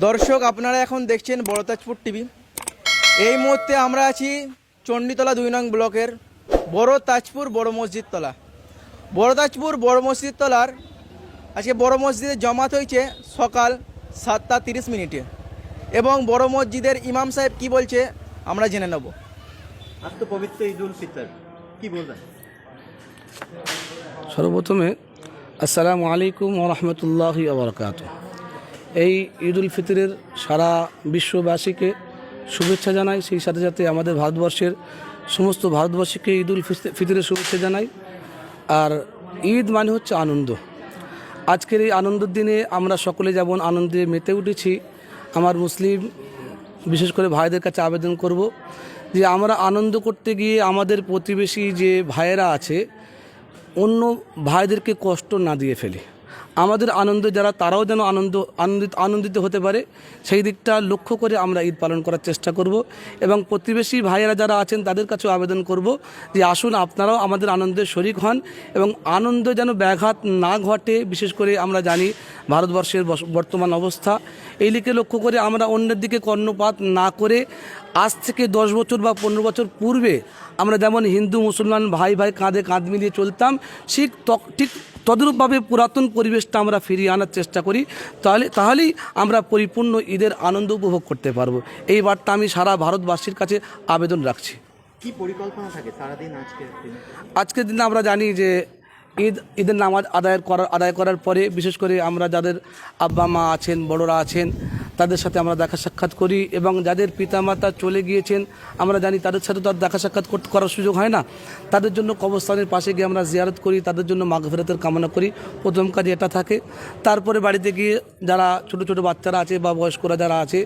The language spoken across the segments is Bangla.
দর্শক, আপনারা এখন দেখছেন বড় তাজপুর টিভি। এই মুহূর্তে আমরা আছি চণ্ডীতলা 2 নং ব্লকের বড় তাজপুর বড় মসজিদ তলা। বড় তাজপুর বড় মসজিদ তলার আজকে বড় মসজিদে জমাত হয়েছে সকাল 7:30 এবং বড় মসজিদের ইমাম সাহেব কি বলছে আমরা জেনে নেব। আজ তো পবিত্র ঈদ উল ফিতর, কি বলবেন? সর্বপ্রথমে আসসালামু আলাইকুম ওয়া রাহমাতুল্লাহি ওয়া বারাকাতুহু। এই ঈদ উল ফিতরের সারা বিশ্ববাসীকে শুভেচ্ছা জানাই, সেই সাথে সাথে আমাদের ভারতবর্ষের সমস্ত ভারতবাসীকে ঈদ উল ফিতরের শুভেচ্ছা জানাই। আর ঈদ মানে হচ্ছে আনন্দ। আজকের এই আনন্দের দিনে আমরা সকলে যেমন আনন্দে মেতে উঠেছি, আমার মুসলিম বিশেষ করে ভাইদের কাছে আবেদন করব যে আমরা আনন্দ করতে গিয়ে আমাদের প্রতিবেশী যে ভাইয়েরা আছে অন্য ভাইদেরকে কষ্ট না দিয়ে ফেলি। আমাদের আনন্দ যারা তারাও যেন আনন্দিত হতে পারে, সেই দিকটা লক্ষ্য করে আমরা ঈদ পালন করার চেষ্টা করব। এবং প্রতিবেশী ভাইয়েরা যারা আছেন তাদের কাছেও আবেদন করব যে আসুন আপনারাও আমাদের আনন্দের শরিক হন এবং আনন্দ যেন ব্যাঘাত না ঘটে। বিশেষ করে আমরা জানি ভারতবর্ষের বর্তমান অবস্থা, এই দিকে লক্ষ্য করে আমরা অন্যের দিকে কর্ণপাত না করে আজ থেকে 10 বছর বা 15 বছর পূর্বে আমরা যেমন হিন্দু মুসলমান ভাই ভাই কাঁধে কাঁধ মিলিয়ে চলতাম, ঠিক তদ্রূপভাবে পুরাতন পরিবেশটা আমরা ফিরিয়ে আনার চেষ্টা করি। তাহলেই আমরা পরিপূর্ণ ঈদের আনন্দ উপভোগ করতে পারবো। এই বার্তা আমি সারা ভারতবাসীর কাছে আবেদন রাখছি। কি পরিকল্পনা থাকে সারাদিন আজকের দিনে? আমরা জানি যে ঈদের নামাজ আদায় করার পরে বিশেষ করে আমরা যাদের আব্বা মা আছেন, বড়রা আছেন, তাদের সাথে আমরা দেখা সাক্ষাৎ করি এবং যাদের পিতামাতা চলে গিয়েছেন আমরা জানি তাদের সাথে তো আর দেখা সাক্ষাৎ করার সুযোগ হয় না। তাদের জন্য কবরস্থানের পাশে গিয়ে আমরা জিয়ারত করি, তাদের জন্য মাগফিরাতের কামনা করি। প্রথম কাজ এটা থাকে। তারপরে বাড়িতে গিয়ে যারা ছোট ছোট বাচ্চারা আছে বা বয়স্করা যারা আছে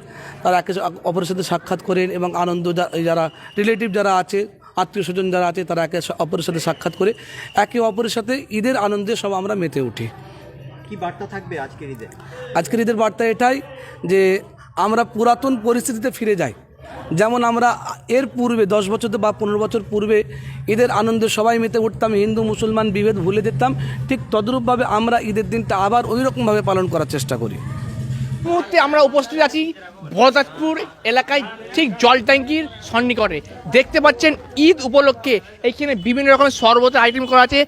তারা একে অপরের সাথে সাক্ষাৎ করেন এবং আনন্দ যারা রিলেটিভ যারা আছে, আত্মীয় স্বজন যারা আছে তারা একে অপরের সাথে সাক্ষাৎ করে একে অপরের সাথে ঈদের আনন্দে সব আমরা মেতে উঠি। কি বার্তা থাকবে আজকের ঈদে? আজকের ঈদের বার্তা এটাই যে আমরা পুরাতন পরিস্থিতিতে ফিরে যাই। যেমন আমরা এর পূর্বে 10 বছর বা 15 বছর পূর্বে ঈদের আনন্দে সবাই মেতে উঠতাম, হিন্দু মুসলমান বিভেদ ভুলে যেতাম, ঠিক তদ্রূপভাবে আমরা ঈদের দিনটা আবার ওই রকমভাবে পালন করার চেষ্টা করি। মুহূর্তে আমরা উপস্থিত আছি বড়তাজপুর এলাকায়, ঠিক জল ট্যাঙ্কির সন্নিকটে। দেখতে পাচ্ছেন ঈদ উপলক্ষে এইখানে বিভিন্ন রকমের শরবতের আইটেম করা আছে।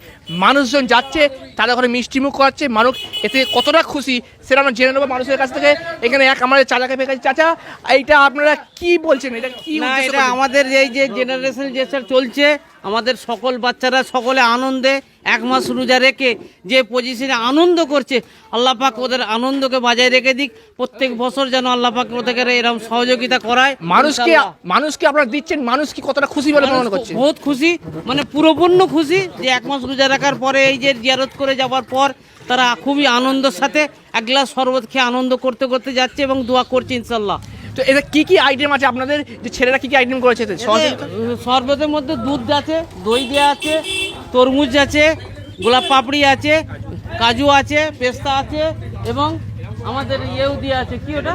মানুষজন যাচ্ছে, তাদের ঘরে মিষ্টিমুখ করাচ্ছে। মানুষ এতে কতটা খুশি সেটা আমরা জেনে নেবো মানুষের কাছ থেকে। এখানে আমাদের চাচাকে পেয়ে চাচা, এইটা আপনারা কি বলছেন? এটা কি? না, এটা আমাদের এই যে জেনারেশন যেসব চলছে, আমাদের সকল বাচ্চারা সকলে আনন্দে 1 মাস রোজা রেখে যে পজিশনে আনন্দ করছে, আল্লাহ পাক ওদের আনন্দকে বজায় রেখে দিক। প্রত্যেক বছর যেন আল্লাহ পাক ওদেরকে এরকম সহযোগিতা করায়। মানুষকে আপনারা দিচ্ছেন, মানুষ কি কতটা খুশি বলে মনে করছে? বহুত খুশি, মানে পুরোপূর্ণ খুশি যে 1 মাস রোজা রাখার পরে এই যে জিয়ারত করে যাওয়ার পর তারা খুবই আনন্দের সাথে 1 গ্লাস শরবত খেয়ে আনন্দ করতে করতে যাচ্ছে এবং দোয়া করছে ইনশাল্লাহ। তো এটা কি কি আইটেম আছে আপনাদের, যে ছেলেরা কি কি আইটেম করেছে? শরবতের মধ্যে দুধ আছে, দই দেওয়া আছে, তরমুজ আছে, গোলাপ পাপড়ি আছে, কাজু আছে, পেস্তা আছে এবং আমাদের ইয়েও দিয়ে আছে, কি ওটা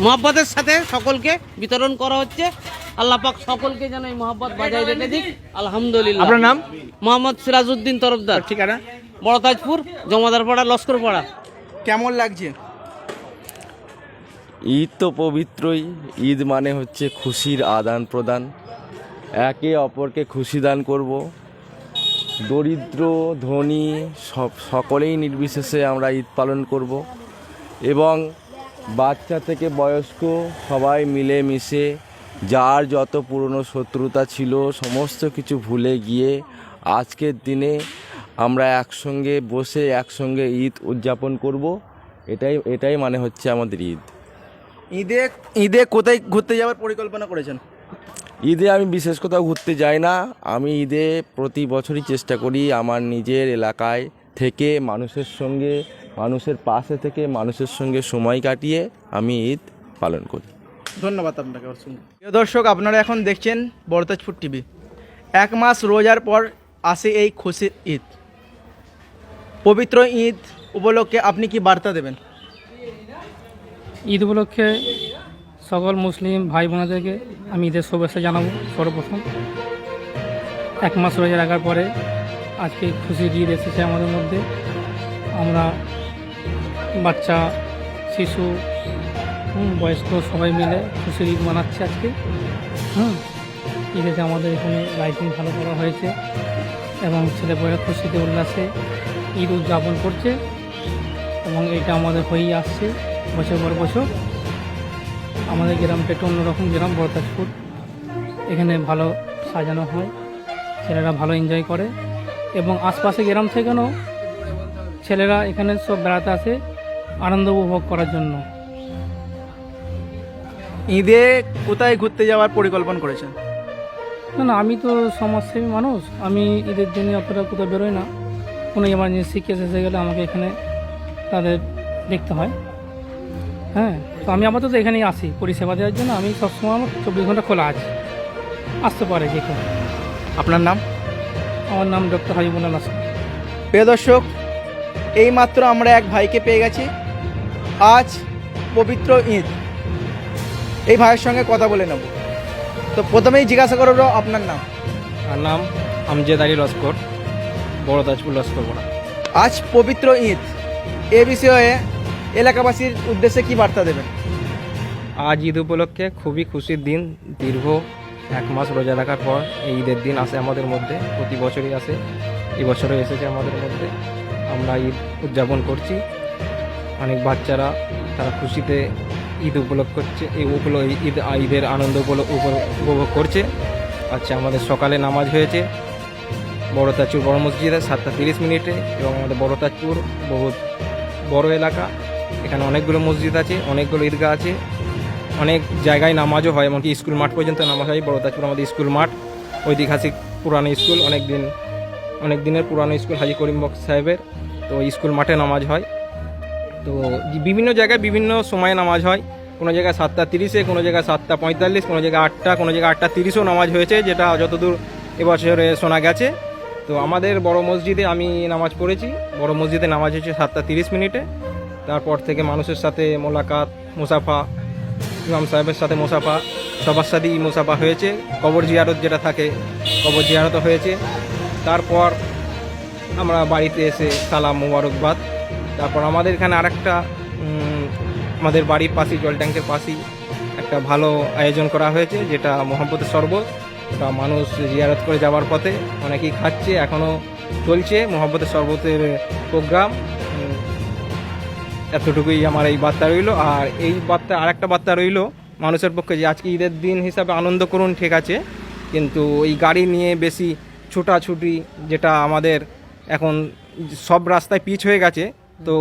মহব্বতের সাথে সকলকে বিতরণ করা হচ্ছে। আল্লাহ পাক সকলকে যেন এই মহব্বত বজায় রেখে দিক। আলহামদুলিল্লাহ। আপনার নাম? মোহাম্মদ সিরাজউদ্দিন তরফদার, ঠিকানা বড় তাজপুর, জমাদারপাড়া, লস্করপাড়া। কেমন লাগছে? ঈদ তো পবিত্রই। ঈদ মানে হচ্ছে খুশির আদান প্রদান, একে অপরকে খুশি দান করব। দরিদ্র ধনী সকলেই নির্বিশেষে আমরা ঈদ পালন করব এবং বাচ্চা থেকে বয়স্ক সবাই মিলে মিশে যার যত পুরনো শত্রুতা ছিল সমস্ত কিছু ভুলে গিয়ে আজকের দিনে আমরা একসঙ্গে বসে একসঙ্গে ঈদ উদযাপন করব। এটাই মানে হচ্ছে আমাদের ঈদ। ঈদে কোথায় ঘুরতে যাওয়ার পরিকল্পনা করেছেন? ঈদে আমি বিশেষ কোথাও ঘুরতে যাই না। আমি ঈদে প্রতি বছরই চেষ্টা করি আমার নিজের এলাকায় থেকে মানুষের সঙ্গে, মানুষের পাশে থেকে মানুষের সঙ্গে সময় কাটিয়ে আমি ঈদ পালন করি। ধন্যবাদ আপনাকে। প্রিয় দর্শক, আপনারা এখন দেখছেন বড় তাজপুর টিভি। 1 মাস রোজার পর আসে এই খুশির ঈদ। পবিত্র ঈদ উপলক্ষে আপনি কি বার্তা দেবেন? ঈদ উপলক্ষে সকল মুসলিম ভাই বোনেদেরকে আমি ঈদের শুভেচ্ছা জানাবো। সর্বপ্রথম 1 মাস রোজা রাখার পরে আজকে খুশির ঈদ এসেছে আমাদের মধ্যে। আমরা বাচ্চা শিশু বয়স্ক সবাই মিলে খুশির ঈদ মানাচ্ছে আজকে। ঈদেতে আমাদের এখানে লাইটিং ভালো করা হয়েছে এবং ছেলেপেলেরা খুশিতে উল্লাসে ঈদ উদযাপন করছে এবং এটা আমাদের হয়েই আসছে বছর পর বছর। আমাদের গ্রামটা একটু অন্যরকম গ্রাম বড়তাজপুর, এখানে ভালো সাজানো হয়, ছেলেরা ভালো এনজয় করে এবং আশপাশে গ্রাম থেকেও ছেলেরা এখানে সব বেড়াতে আসে আনন্দ উপভোগ করার জন্য। ঈদে কোথায় ঘুরতে যাওয়ার পরিকল্পনা করেছেন? না না, আমি তো সমাজসেবী মানুষ, আমি ঈদের দিনে অতটা কোথাও বেরোই না। কোনো এমার্জেন্সি কেস এসে গেলে আমাকে এখানে তাদের দেখতে হয়। হ্যাঁ, তো আমি আপাতত এখানেই আসি পরিষেবা দেওয়ার জন্য। আমি সবসময় আমার 24 ঘন্টা খোলা আছে, আসতে পারে যে কেউ। আপনার নাম? আমার নাম ডক্টর হাবিবুল্লাহ নাসর। প্রিয় দর্শক, এইমাত্র আমরা এক ভাইকে পেয়ে গেছি। আজ পবিত্র ঈদ, এই ভাইয়ের সঙ্গে কথা বলে নেব। তো প্রথমেই জিজ্ঞাসা করবো আপনার নাম। আর নাম আমজেদ আলী লস্কর, বড়তাজপুর লস্কর পড়া। আজ পবিত্র ঈদ, এ বিষয়ে এলাকাবাসীর উদ্দেশ্যে কি বার্তা দেবেন? আজ ঈদ উপলক্ষে খুবই খুশির দিন। দীর্ঘ 1 মাস রোজা রাখার পর এই ঈদের দিন আসে আমাদের মধ্যে, প্রতি বছরই আসে, এই বছরও এসেছে আমাদের মধ্যে। আমরা ঈদ উদযাপন করছি, অনেক বাচ্চারা তারা খুশিতে ঈদ উপলক্ষ করছে, ঈদের আনন্দ উপভোগ করছে। আচ্ছা, আমাদের সকালে নামাজ হয়েছে বড়তাজপুর বড় মসজিদে 7:30 এবং আমাদের বড়তাজপুর বহুত বড় এলাকা, এখানে অনেকগুলো মসজিদ আছে, অনেকগুলো ঈদগাহ আছে, অনেক জায়গায় নামাজও হয়, এমনকি স্কুল মাঠ পর্যন্ত নামাজ হয়। বড়তাজপুর আমাদের স্কুল মাঠ, ঐতিহাসিক পুরানো স্কুল, অনেক দিনের পুরানো স্কুল হাজি করিম বক্স সাহেবের, তো স্কুল মাঠে নামাজ হয়। তো বিভিন্ন জায়গায় বিভিন্ন সময়ে নামাজ হয়, কোনো জায়গায় 7:30, কোনো জায়গায় 7:45, কোনো জায়গায় 8টা, কোনো জায়গায় 8:30ও নামাজ হয়েছে, যেটা যতদূর এবছরে শোনা গেছে। তো আমাদের বড় মসজিদে আমি নামাজ পড়েছি, বড় মসজিদে নামাজ হয়েছে 7:30। তারপর থেকে মানুষের সাথে মোলাকাত, মুসাফা, ইমাম সাহেবের সাথে মুসাফা, সবার সাথেই মুসাফা হয়েছে। কবর জিয়ারত যেটা থাকে, কবর জিয়ারতও হয়েছে। তারপর আমরা বাড়িতে এসে সালাম মোবারকবাদ। তারপর আমাদের এখানে আরেকটা আমাদের বাড়ির পাশেই, জল ট্যাঙ্কের পাশেই একটা ভালো আয়োজন করা হয়েছে, যেটা মোহাম্মদের শরবত। ওটা মানুষ জিয়ারত করে যাওয়ার পথে অনেকেই খাচ্ছে, এখনও চলছে মোহাম্মদের শরবতের প্রোগ্রাম। এতটুকুই আমার এই বার্তা রইল। আর এই বার্তা, আরেকটা বার্তা রইল মানুষের পক্ষে, যে আজকে ঈদের দিন হিসাবে আনন্দ করুন, ঠিক আছে, কিন্তু এই গাড়ি নিয়ে বেশি ছুটাছুটি, যেটা আমাদের এখন সব রাস্তায় পিচ হয়ে গেছে, তো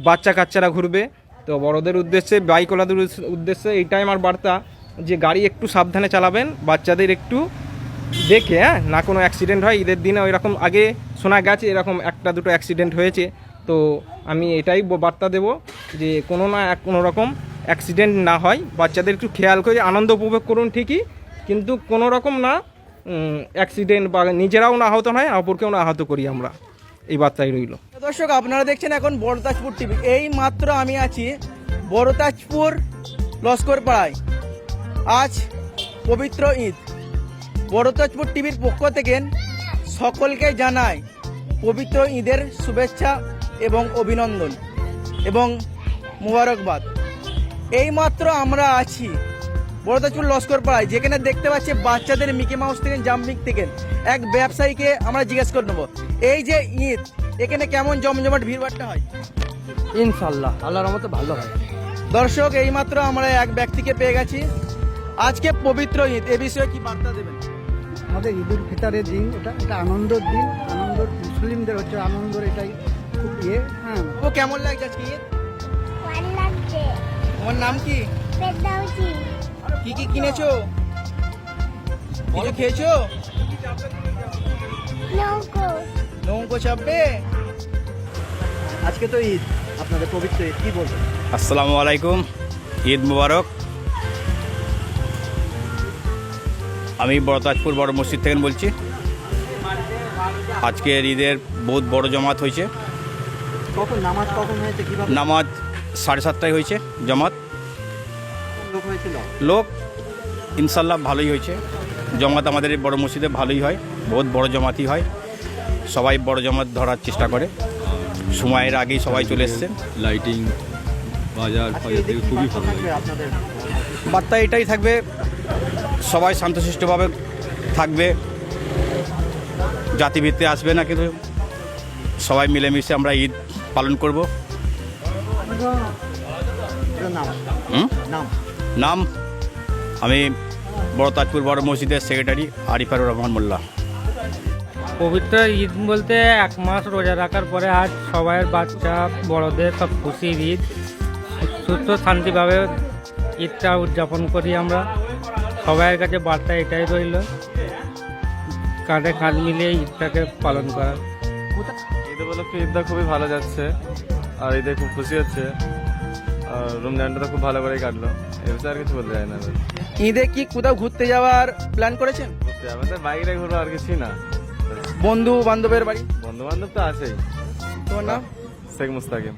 বাচ্চা কাচ্চারা ঘুরবে। তো বড়দের উদ্দেশ্যে, বাইকওয়ালাদের উদ্দেশ্যে এইটাই আমার বার্তা, যে গাড়ি একটু সাবধানে চালাবেন, বাচ্চাদের একটু দেখে, না কোনো অ্যাক্সিডেন্ট হয়। ঈদের দিনে ওই রকম আগে শোনা গেছে এরকম 1-2 অ্যাক্সিডেন্ট হয়েছে। তো আমি এটাই বার্তা দেব, যে কোনো রকম অ্যাক্সিডেন্ট না হয়, বাচ্চাদের একটু খেয়াল করে আনন্দ উপভোগ করুন ঠিকই, কিন্তু কোনো রকম না অ্যাক্সিডেন্ট বা নিজেরাও না আহত নয়, অপরকেও না আহত করি আমরা, এই বার্তাই রইল। দর্শক, আপনারা দেখছেন এখন বড়তাজপুর টিভি। এই মাত্র আমি আছি বড়তাজপুর লস্কর পাড়ায়। আজ পবিত্র ঈদ, বড়তাজপুর টিভির পক্ষ থেকে সকলকে জানাই পবিত্র ঈদের শুভেচ্ছা এবং অভিনন্দন এবং মোবারকবাদ। এই মাত্র আমরা আছি বড়তাজপুর লস্কর পাড়ায়, যেখানে দেখতে পাচ্ছি বাচ্চাদের মিকি মাউস থেকে জাম্পিং থেকে এক ব্যবসায়ীকে আমরা জিজ্ঞেস করে নেবো, এই যে ঈদ, এখানে কেমন জমজমাট ভিড়ভাট্টা হয়? ইনশাল্লাহ আল্লাহর রহমতে ভালো হয়। দর্শক, এইমাত্র আমরা এক ব্যক্তিকে পেয়ে গেছি। আজকে পবিত্র ঈদ, এ বিষয়ে কি বার্তা দেবেন? আমাদের ঈদুল ফিতরের দিন, এটা আনন্দের দিন, মুসলিমদের হচ্ছে আনন্দের, এটাই খুব হ্যাঁ। ও কেমন লাগছে আজকে ঈদ? ভালো লাগছে। তোমার নাম কি? ফেরদাউসি। কি কি কিনেছো? কিছু খেয়েছো? নৌকো। নৌকো চাপবে? আজকে তো ঈদ, আপনাদের পবিত্র ঈদ, কি বলবেন? আসসালামু আলাইকুম, ঈদ মুবারক। আমি বড়তাজপুর বড় মসজিদ থেকে বলছি। আজকের ঈদের বহুত বড় জমাত হয়েছে। নামাজ কখন হয়েছে, কিভাবে? নামাজ 7:30টায় হয়েছে জমাত। লোক হয়েছিল? লোক ইনশাল্লাহ ভালোই হয়েছে। জমাত আমাদের এই বড় মসজিদে ভালোই হয়, বহুত বড় জমাতই হয়। সবাই বড় জমাত ধরার চেষ্টা করে, সময়ের আগেই সবাই চলে এসছেন। লাইটিং বাজার আজকে ঈদে কি বার্তা থাকবে আপনাদের? বার্তা এটাই থাকবে, সবাই শান্তশিষ্টভাবে থাকবে, জাতিভিত্তি আসবে না, কিন্তু সবাই মিলেমিশে আমরা ঈদ পালন করব। এটার নাম হুম? নাম নাম আমি বড় তাজপুর বড় মসজিদের সেক্রেটারি আরিফার রহমান মোল্লা। পবিত্র ঈদ বলতে 1 মাস রোজা রাখার পরে আজ সবাই বাচ্চা বড়দের সব খুশির ঈদ, সুস্থ শান্তিভাবে ঈদটা উদযাপন করি আমরা। সবাইয়ের কাছে বার্তা এটাই রইল, কাঁধে কাঁধ মিলিয়ে ঈদটাকে পালন করা। ঈদ উপলক্ষে ঈদটা খুবই ভালো যাচ্ছে, আর ঈদে খুব খুশি হচ্ছে, আর রমজানটা তো খুব ভালো করেই কাটলো। এর বিষয়ে আর কিছু বলতে চাই না। ঈদে কি কোথাও ঘুরতে যাওয়ার প্ল্যান করেছেন? আমাদের বাইরে ঘুরবো, আর কিছুই না। বন্ধু বান্ধবের বাড়ি? বন্ধু বান্ধব তো আছেই। তোমার নাম? শেখ মুস্তাকিম।